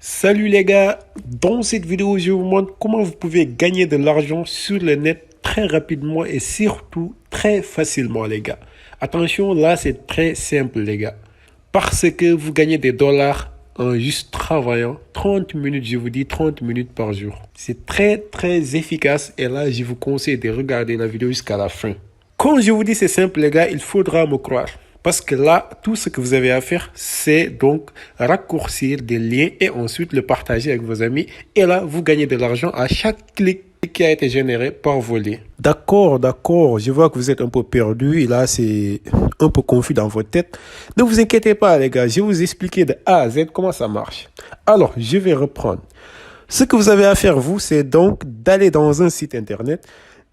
Salut les gars, dans cette vidéo je vous montre comment vous pouvez gagner de l'argent sur le net très rapidement et surtout très facilement les gars. Attention, là c'est très simple les gars, parce que vous gagnez des dollars en juste travaillant 30 minutes, je vous dis 30 minutes par jour. C'est très efficace et là je vous conseille de regarder la vidéo jusqu'à la fin. Quand je vous dis c'est simple les gars, il faudra me croire. Parce que là, tout ce que vous avez à faire, c'est donc raccourcir des liens et ensuite le partager avec vos amis. Et là, vous gagnez de l'argent à chaque clic qui a été généré par vos liens. D'accord. Je vois que vous êtes un peu perdu et là, c'est un peu confus dans votre tête. Ne vous inquiétez pas, les gars. Je vais vous expliquer de A à Z comment ça marche. Alors, je vais reprendre. Ce que vous avez à faire, vous, c'est donc d'aller dans un site internet,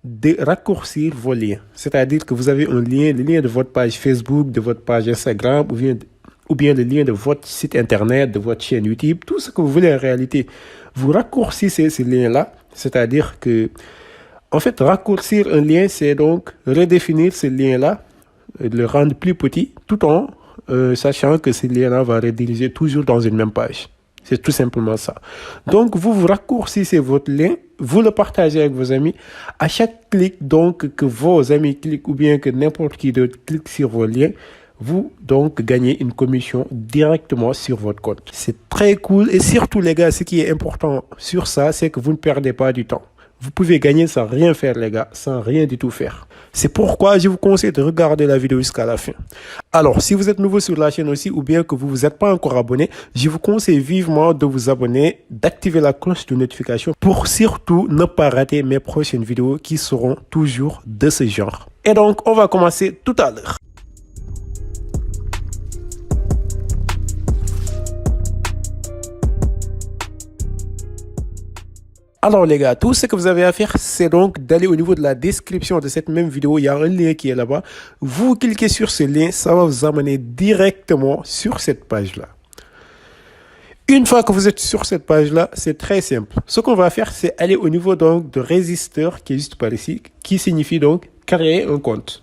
de raccourcir vos liens. C'est-à-dire que vous avez un lien, le lien de votre page Facebook, de votre page Instagram, ou bien le lien de votre site internet, de votre chaîne YouTube, tout ce que vous voulez en réalité. Vous raccourcissez ces liens-là, c'est-à-dire que, en fait, raccourcir un lien, c'est donc redéfinir ce lien-là, le rendre plus petit, tout en sachant que ce lien-là va rediriger toujours dans une même page. C'est tout simplement ça. Donc, vous raccourcissez votre lien, vous le partagez avec vos amis. À chaque clic, donc, que vos amis cliquent ou bien que n'importe qui d'autre clique sur vos liens, vous, donc, gagnez une commission directement sur votre compte. C'est très cool. Et surtout, les gars, ce qui est important sur ça, c'est que vous ne perdez pas du temps. Vous pouvez gagner sans rien faire, les gars, sans rien du tout faire. C'est pourquoi je vous conseille de regarder la vidéo jusqu'à la fin. Alors, si vous êtes nouveau sur la chaîne aussi, ou bien que vous ne vous êtes pas encore abonné, je vous conseille vivement de vous abonner, d'activer la cloche de notification pour surtout ne pas rater mes prochaines vidéos qui seront toujours de ce genre. Et donc, on va commencer tout à l'heure. Alors les gars, tout ce que vous avez à faire, c'est donc d'aller au niveau de la description de cette même vidéo. Il y a un lien qui est là-bas. Vous cliquez sur ce lien, ça va vous amener directement sur cette page-là. Une fois que vous êtes sur cette page-là, c'est très simple. Ce qu'on va faire, c'est aller au niveau donc de Register, qui est juste par ici, qui signifie donc créer un compte.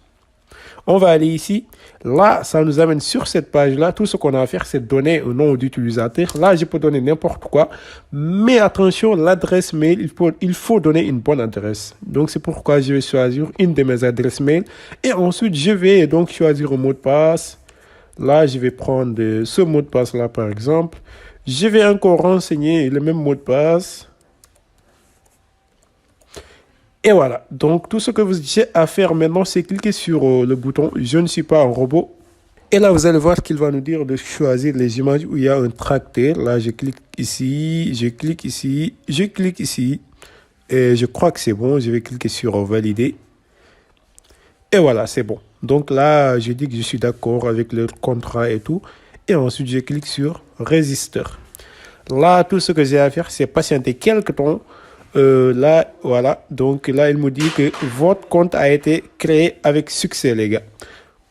On va aller ici. Là, ça nous amène sur cette page-là. Tout ce qu'on a à faire, c'est donner un nom d'utilisateur. Là, je peux donner n'importe quoi. Mais attention, l'adresse mail, il faut donner une bonne adresse. Donc, c'est pourquoi je vais choisir une de mes adresses mail. Et ensuite, je vais donc choisir un mot de passe. Là, je vais prendre ce mot de passe-là, par exemple. Je vais encore renseigner le même mot de passe. Et voilà, donc tout ce que vous avez à faire maintenant, c'est cliquer sur le bouton « Je ne suis pas un robot ». Et là, vous allez voir qu'il va nous dire de choisir les images où il y a un tracteur. Là, je clique ici, je clique ici, je clique ici. Et je crois que c'est bon, je vais cliquer sur « Valider ». Et voilà, c'est bon. Donc là, je dis que je suis d'accord avec le contrat et tout. Et ensuite, je clique sur « Register ». Là, tout ce que j'ai à faire, c'est patienter quelques temps. Là, voilà. Donc là, il me dit que votre compte a été créé avec succès, les gars.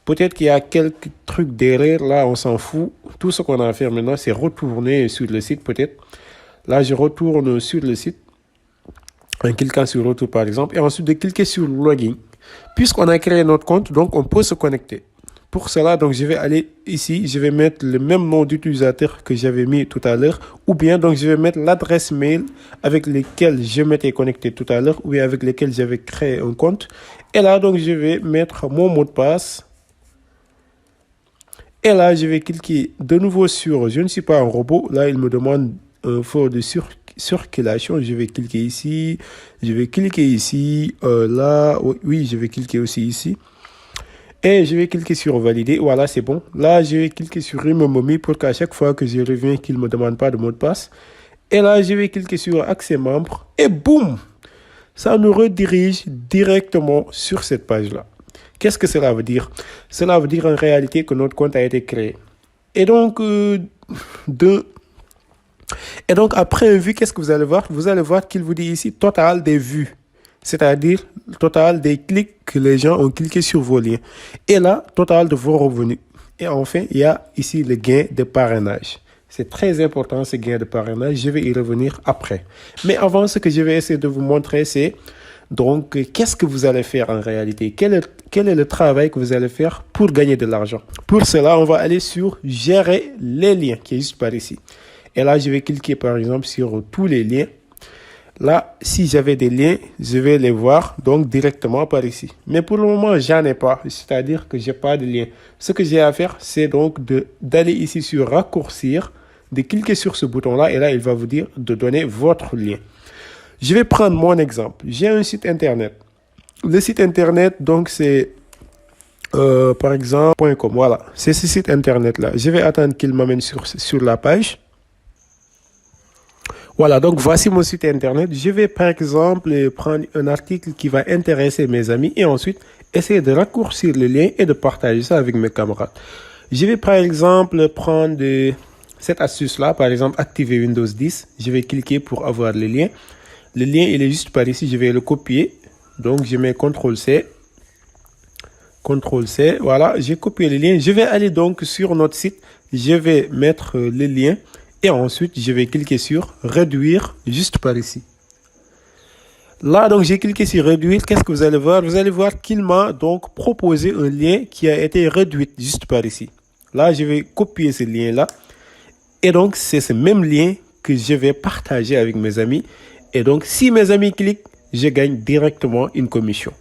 Peut-être qu'il y a quelques trucs derrière. Là, on s'en fout. Tout ce qu'on a à faire maintenant, c'est retourner sur le site, peut-être. Là, je retourne sur le site en cliquant sur Retour, par exemple. Et ensuite, de cliquer sur Login. Puisqu'on a créé notre compte, donc on peut se connecter. Pour cela, donc, je vais aller ici, je vais mettre le même nom d'utilisateur que j'avais mis tout à l'heure, ou bien, donc, je vais mettre l'adresse mail avec laquelle je m'étais connecté tout à l'heure, ou bien avec laquelle j'avais créé un compte. Et là, donc, je vais mettre mon mot de passe. Et là, je vais cliquer de nouveau sur « Je ne suis pas un robot ». Là, il me demande un fort de circulation. Je vais cliquer ici, je vais cliquer ici, là, oui, je vais cliquer aussi ici. Et je vais cliquer sur valider. Voilà, c'est bon. Là, je vais cliquer sur Remember pour qu'à chaque fois que je reviens, qu'il ne me demande pas de mot de passe. Et là, je vais cliquer sur accès membre. Et boum! Ça nous redirige directement sur cette page-là. Qu'est-ce que cela veut dire? Cela veut dire en réalité que notre compte a été créé. Et donc, après une vue, qu'est-ce que vous allez voir? Vous allez voir qu'il vous dit ici total des vues. C'est-à-dire le total des clics que les gens ont cliqué sur vos liens. Et là, total de vos revenus. Et enfin, il y a ici le gain de parrainage. C'est très important ce gain de parrainage. Je vais y revenir après. Mais avant, ce que je vais essayer de vous montrer, c'est donc qu'est-ce que vous allez faire en réalité? Quel est le travail que vous allez faire pour gagner de l'argent? Pour cela, on va aller sur gérer les liens qui est juste par ici. Et là, je vais cliquer par exemple sur tous les liens. Là, si j'avais des liens, je vais les voir donc directement par ici. Mais pour le moment, j'en ai pas. C'est-à-dire que j'ai pas de lien. Ce que j'ai à faire, c'est donc d'aller ici sur raccourcir, de cliquer sur ce bouton-là et là, il va vous dire de donner votre lien. Je vais prendre mon exemple. J'ai un site internet. Le site internet, donc c'est par exemple .com. Voilà, c'est ce site internet-là. Je vais attendre qu'il m'amène sur la page. Voilà, donc voici mon site internet. Je vais par exemple prendre un article qui va intéresser mes amis et ensuite essayer de raccourcir le lien et de partager ça avec mes camarades. Je vais par exemple prendre cette astuce-là, par exemple activer Windows 10. Je vais cliquer pour avoir le lien. Le lien, il est juste par ici. Je vais le copier. Donc, je mets CTRL-C. CTRL-C. Voilà, j'ai copié le lien. Je vais aller donc sur notre site. Je vais mettre le lien. Et ensuite, je vais cliquer sur réduire juste par ici. Là, donc, j'ai cliqué sur réduire. Qu'est-ce que vous allez voir? Vous allez voir qu'il m'a donc proposé un lien qui a été réduit juste par ici. Là, je vais copier ce lien-là. Et donc, c'est ce même lien que je vais partager avec mes amis. Et donc, si mes amis cliquent, je gagne directement une commission.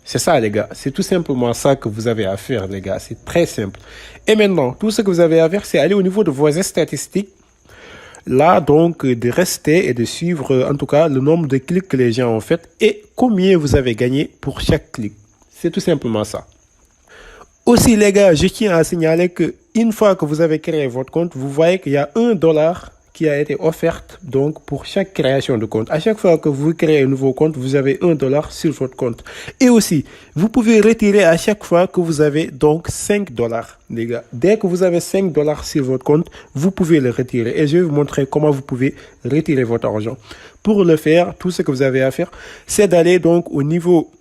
C'est ça, les gars. C'est tout simplement ça que vous avez à faire, les gars. C'est très simple. Et maintenant, tout ce que vous avez à faire, c'est aller au niveau de vos statistiques. Là, donc, de rester et de suivre, en tout cas, le nombre de clics que les gens ont fait et combien vous avez gagné pour chaque clic. C'est tout simplement ça. Aussi, les gars, je tiens à signaler que une fois que vous avez créé votre compte, vous voyez qu'il y a $1 qui a été offerte donc pour chaque création de compte. À chaque fois que vous créez un nouveau compte, vous avez $1 sur votre compte. Et aussi, vous pouvez retirer à chaque fois que vous avez donc $5, les gars. Dès que vous avez $5 sur votre compte, vous pouvez le retirer. Et je vais vous montrer comment vous pouvez retirer votre argent. Pour le faire, tout ce que vous avez à faire, c'est d'aller donc au niveau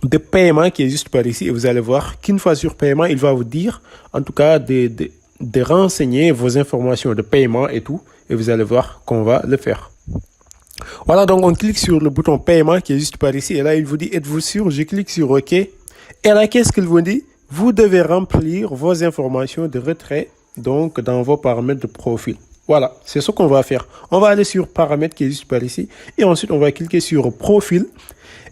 de paiement qui est juste par ici. Et vous allez voir qu'une fois sur paiement, il va vous dire, en tout cas, de renseigner vos informations de paiement et tout. Et vous allez voir qu'on va le faire. Voilà, donc on clique sur le bouton paiement qui est juste par ici. Et là, il vous dit, êtes-vous sûr? Je clique sur OK. Et là, qu'est-ce qu'il vous dit? Vous devez remplir vos informations de retrait, donc dans vos paramètres de profil. Voilà, c'est ce qu'on va faire. On va aller sur paramètres qui est juste par ici. Et ensuite, on va cliquer sur profil.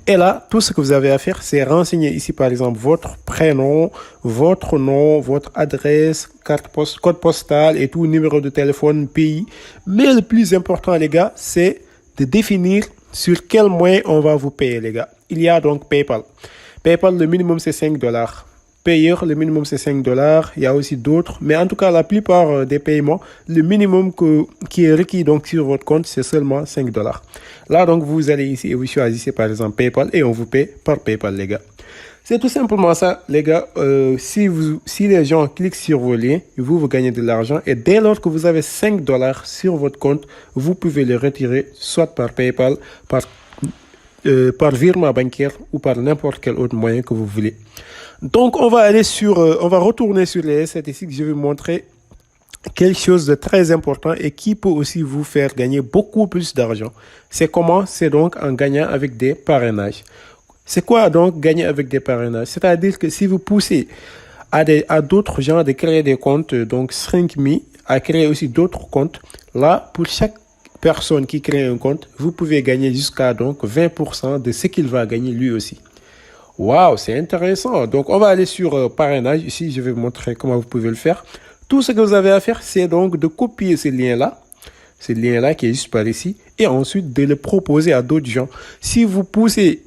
Et là, tout ce que vous avez à faire, c'est renseigner ici, par exemple, votre prénom, votre nom, votre adresse, code postal et tout, numéro de téléphone, pays. Mais le plus important, les gars, c'est de définir sur quel moyen on va vous payer, les gars. Il y a donc PayPal. PayPal, le minimum, c'est $5. Payeur, le minimum, c'est $5. Il y a aussi d'autres. Mais en tout cas, la plupart des paiements, le minimum qui est requis donc sur votre compte, c'est seulement $5. Là, donc, vous allez ici et vous choisissez par exemple PayPal et on vous paie par PayPal, les gars. C'est tout simplement ça, les gars. Si les gens cliquent sur vos liens, vous gagnez de l'argent. Et dès lors que vous avez $5 sur votre compte, vous pouvez les retirer soit par PayPal, par virement bancaire ou par n'importe quel autre moyen que vous voulez. Donc, on va retourner sur les statistiques. Je vais vous montrer quelque chose de très important et qui peut aussi vous faire gagner beaucoup plus d'argent. C'est comment? C'est donc en gagnant avec des parrainages. C'est quoi donc gagner avec des parrainages? C'est-à-dire que si vous poussez à d'autres gens de créer des comptes, donc ShrinkMe, à créer aussi d'autres comptes, là, pour chaque personne qui crée un compte, vous pouvez gagner jusqu'à donc 20% de ce qu'il va gagner lui aussi. Waouh, c'est intéressant. Donc, on va aller sur parrainage. Ici, je vais vous montrer comment vous pouvez le faire. Tout ce que vous avez à faire, c'est donc de copier ce lien-là qui est juste par ici, et ensuite de le proposer à d'autres gens. Si vous poussez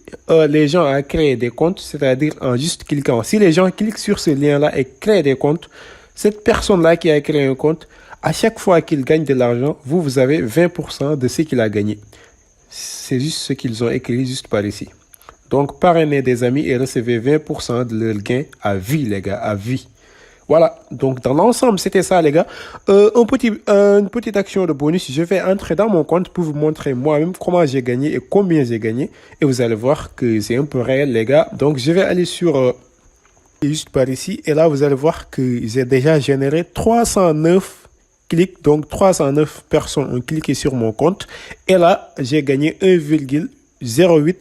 les gens à créer des comptes, c'est-à-dire en juste cliquant, si les gens cliquent sur ce lien-là et créent des comptes, cette personne-là qui a créé un compte, à chaque fois qu'il gagne de l'argent, vous avez 20% de ce qu'il a gagné. C'est juste ce qu'ils ont écrit juste par ici. Donc, parrainez des amis et recevez 20% de leur gain à vie, les gars, à vie. Voilà, donc dans l'ensemble, c'était ça, les gars. Une petite action de bonus. Je vais entrer dans mon compte pour vous montrer moi-même comment j'ai gagné et combien j'ai gagné. Et vous allez voir que c'est un peu réel, les gars. Donc, je vais aller sur juste par ici. Et là, vous allez voir que j'ai déjà généré 309 clics. Donc, 309 personnes ont cliqué sur mon compte. Et là, j'ai gagné 1,08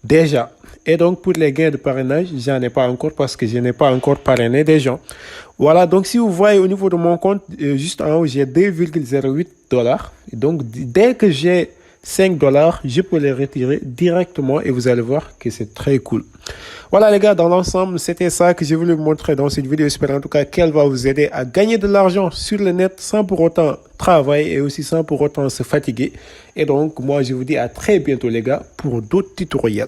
déjà. Et donc, pour les gains de parrainage, j'en ai pas encore parce que je n'ai pas encore parrainé des gens. Voilà, donc si vous voyez au niveau de mon compte, juste en haut, j'ai 2,08 dollars. Donc, dès que j'ai 5 dollars, je peux les retirer directement et vous allez voir que c'est très cool. Voilà les gars, dans l'ensemble, c'était ça que je voulais vous montrer dans cette vidéo. J'espère en tout cas qu'elle va vous aider à gagner de l'argent sur le net sans pour autant travailler et aussi sans pour autant se fatiguer. Et donc, moi, je vous dis à très bientôt les gars pour d'autres tutoriels.